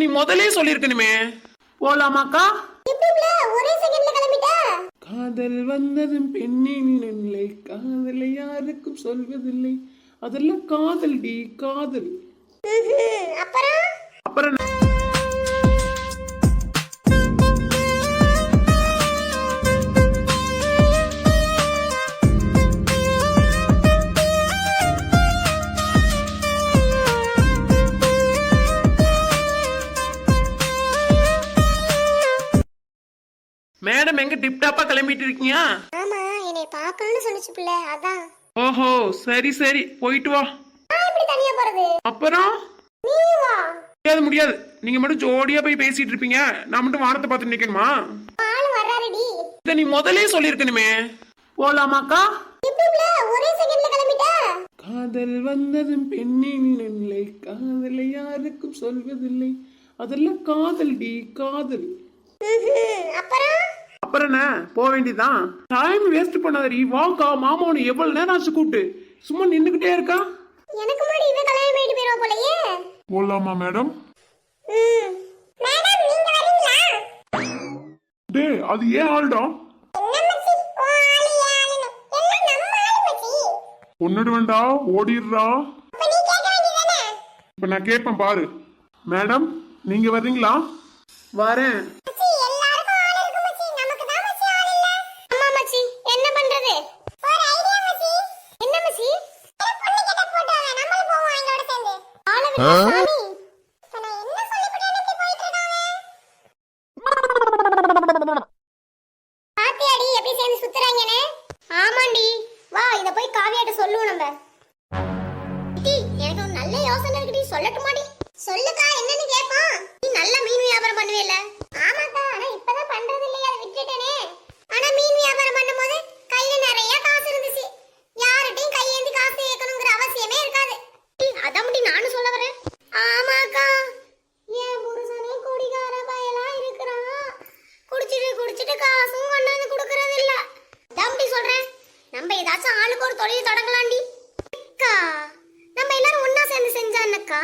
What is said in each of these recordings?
நீ முதலே சொல்லிருக்கணுமே. போலாமாக்கா? ஒரே செகண்ட்ல கிளம்பிட்ட. காதல் வந்ததும் பெண்ணின் நிலை, காதலை யாருக்கும் சொல்வதில்லை, அதெல்லாம் காதல் டி காதல். அப்புறம் அப்புறம் மேடம் எங்க டிப்டாப்பா கிளம்பிட்டு இருக்கீங்க? ஆமா, என்னை பார்க்கணும்னு சொன்னிச்சு பிள்ளை, அதான். ஓஹோ, சரி சரி, போயிட்டு வா. நான் எப்படி தனியா போறது? அப்புறம் நீ வா. முடியாது முடியாது, நீங்க மட்டும் ஜோடியா போய் பேசிட்டு இருப்பீங்க, நான் மட்டும் வானத்தை பார்த்து நிக்கணுமா? ஆளு வர்றாருடி. இத நீ முதலே சொல்லிருக்கணுமே. போலாமாக்கா? இப்படி ஒரே செகண்ட்ல கிளம்பிட்ட. காதல் வந்ததும் பெண்ணின் நிலை, காதலை யாருக்கும் சொல்வதில்லை, அதெல்லாம் காதல் டி காதல். அப்புறம் அப்புறம் என்ன, போக வேண்டியதான். டைம் வேஸ்ட் பண்ணாதடி, வாக்கா. மாமா உன்னை எவ்வளவு நேரம் ஆச்சு கூப்பிட்டு, சும்மா நின்னுகிட்டே இருக்கா. எனக்கு முன்னாடி இவ கல்யாணம் பண்ணிட்டு போயிடுவா போலயே. போலாமா மேடம்? மேடம் நீங்க வரீங்களா? டே, அது ஏன் ஆள்டா? ஒன்னுடுவேண்டா, ஓடிடுறா. இப்ப நான் கேட்பேன் பாரு. மேடம் நீங்க வர்றீங்களா? வரேன். ஆமாண்டி, வா இத போய் காவியாட்ட சொல்லுவோம் நம்ம. எனக்கு ஒரு நல்ல யோசனை இருக்குடி, சொல்லட்டுமாடி? சொல்லுக்கா, என்னன்னு கேட்பான். நீ நல்ல மீன் வியாபாரம் பண்ணுவேல? ஆமாக்கா, ஆனா இப்பதான் பண்றது இல்லையா, அதை விட்டுட்டேனே. ஆனா மீன் வியாபாரம் பண்ணும்போது கையில நிறைய காசு இருந்துச்சு, யார்கிட்டயும் கையேந்தி காசு கேட்கணுங்கிற அவசியமே இருக்காது. அதான் முடி நானும் சொல்ல வரேன். ஆமாக்கா, என் புருஷனே குடிகார பயலா இருக்கிறான், குடிச்சிட்டு குடிச்சிட்டு காசும் கொண்டாந்து கொடுக்கறது இல்ல. அதான் முடி சொல்றேன், நம்ம ஏதாச்சும் ஆளுக்கு ஒரு தொழில் தொடங்கலாம்டி. அக்கா, நம்ம எல்லாரும் ஒண்ணா சேர்ந்து செஞ்சானக்கா.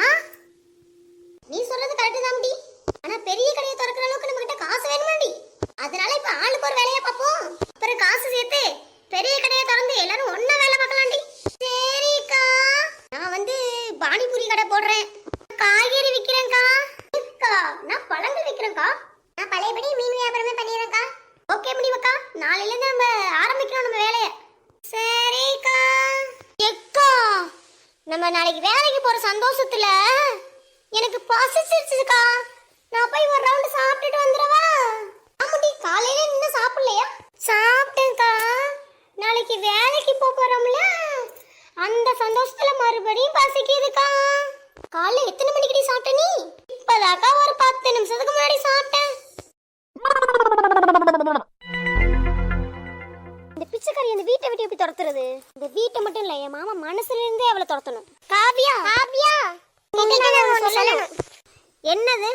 நீ சொல்றது கரெக்ட் தான் முடி, ஆனா பெரிய கடையை திறக்கிற அளவுக்கு நம்ம கிட்ட காசு வேணுமாடி. அதனால இப்ப ஆளுக்கு ஒரு வேலையை பார்ப்போம், அப்புறம் காசு சேர்த்து பெரிய கடையை திறந்து எல்லாரும் ஒண்ணா வேலை பார்க்கலாம்டி. சரிக்கா, நான் வந்து பானிபூரி கடை போடுறேன், காய்கறி விக்கிறேன்க்கா. அக்கா, நான் பழங்கள் விக்கிறேன்க்கா. நான் பழையபடி மீன் வியாபாரமே பண்ணிடுறேன்க்கா. ஓகே முடிவக்கா, நாளையில இருந்து நம்ம ஆரம்பிக்கிறோம் நம்ம வேலையை. சரிக்கா. எக்கா, நம்ம நாளைக்கு வேலைக்கு போற சந்தோஷத்துல எனக்கு பசிச்சிருச்சுக்கா, நான் போய் ஒரு ரவுண்ட் சாப்பிட்டுட்டு வந்துடவா? ஆமாடி, காலையில இன்னும் சாப்பிடலையா? சாப்பிட்டேன்க்கா, நாளைக்கு வேலைக்கு போறோம்ல, அந்த சந்தோஷத்துல மறுபடியும் பசிக்குதுக்கா. காலைல எத்தனை மணிக்கு சாப்பிட்ட நீ? இப்பதாக்கா ஒரு 10 நிமிஷத்துக்கு முன்னாடி சாப்பிட்டேன். இந்த பிச்சைக்காரி இந்த வீட்டை விட்டு எப்படி துரத்துறது? இந்த வீட்டை மட்டும் இல்ல, என் மாமா மனசுல இருந்தே அவளை துரத்தணும். காவியா, காவியா, சொல்லணும். என்னது?